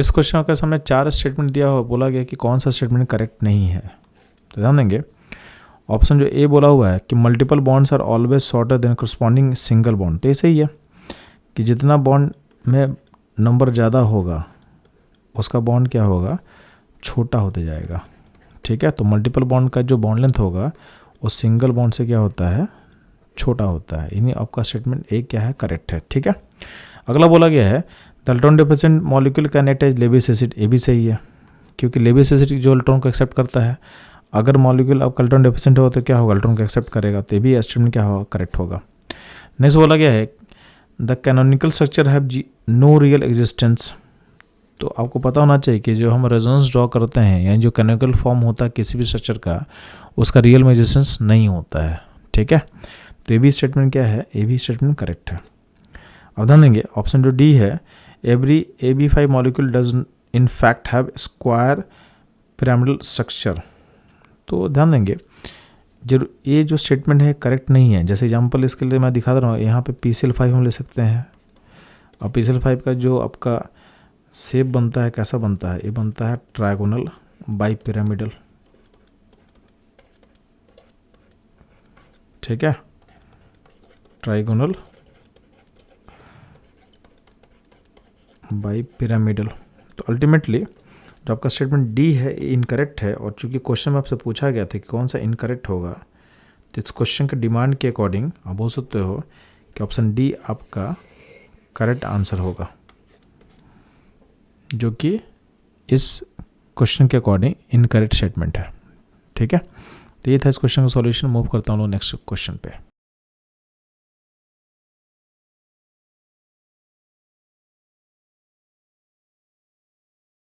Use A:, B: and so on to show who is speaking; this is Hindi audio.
A: इस क्वेश्चन के सामने 4 स्टेटमेंट दिया हुआ, बोला गया कि कौन सा स्टेटमेंट करेक्ट नहीं है। तो ध्यान देंगे, ऑप्शन जो ए बोला हुआ है कि multiple bonds are always shorter than corresponding single bond, तो ये सही है कि जितना बॉन्ड में नंबर ज़्यादा होगा उसका बॉन्ड क्या होगा, छोटा होते जाएगा। ठीक है, तो मल्टीपल बॉन्ड का जो बॉन्ड लेंथ होगा वो सिंगल बॉन्ड से क्या होता है, छोटा होता है। यानी आपका स्टेटमेंट ए क्या है, करेक्ट है। ठीक है, अगला बोला गया है the electron deficient molecule can act as Lewis acid, ये भी सही है क्योंकि लेविस एसिड जो इलेक्ट्रॉन को एक्सेप्ट करता है, अगर मॉलिक्यूल आपका इलेक्ट्रॉन डिफिशिएंट हो तो क्या होगा, इलेक्ट्रॉन को एक्सेप्ट करेगा, तो ये भी स्टेटमेंट क्या होगा, करेक्ट होगा। नेक्स्ट बोला गया है the canonical structure have no real existence, तो आपको पता होना चाहिए कि जो हम रेजोनेंस ड्रॉ करते हैं यानी जो कैनोनिकल फॉर्म होता है किसी भी स्ट्रक्चर का, उसका रियल में एग्जिस्टेंस नहीं होता है। ठीक है, तो ये भी स्टेटमेंट क्या है, ये भी स्टेटमेंट करेक्ट है। अब ध्यान देंगे, ऑप्शन जो डी है every AB5 molecule does in fact have square pyramidal structure, तो ध्यान देंगे ये जो स्टेटमेंट है करेक्ट नहीं है। जैसे एग्जांपल इसके लिए मैं दिखा रहा हूँ, यहाँ पे PCl5 हम ले सकते हैं, और PCl5 का जो आपका शेप बनता है कैसा बनता है, ये बनता है ट्रायगोनल बाई पिरामिडल। ठीक है, ट्रायगोनल बाई पिरामिडल। तो अल्टीमेटली जो आपका स्टेटमेंट डी है ये इनकरेक्ट है, और चूंकि क्वेश्चन में आपसे पूछा गया था कि कौन सा इनकरेक्ट होगा, तो इस क्वेश्चन के डिमांड के अकॉर्डिंग आप बोल सकते हो कि ऑप्शन डी आपका करेक्ट आंसर होगा, जो कि इस क्वेश्चन के अकॉर्डिंग इनकरेक्ट स्टेटमेंट है। ठीक है, तो ये था इस क्वेश्चन का सॉल्यूशन। मूव करता हूँ नेक्स्ट क्वेश्चन पे।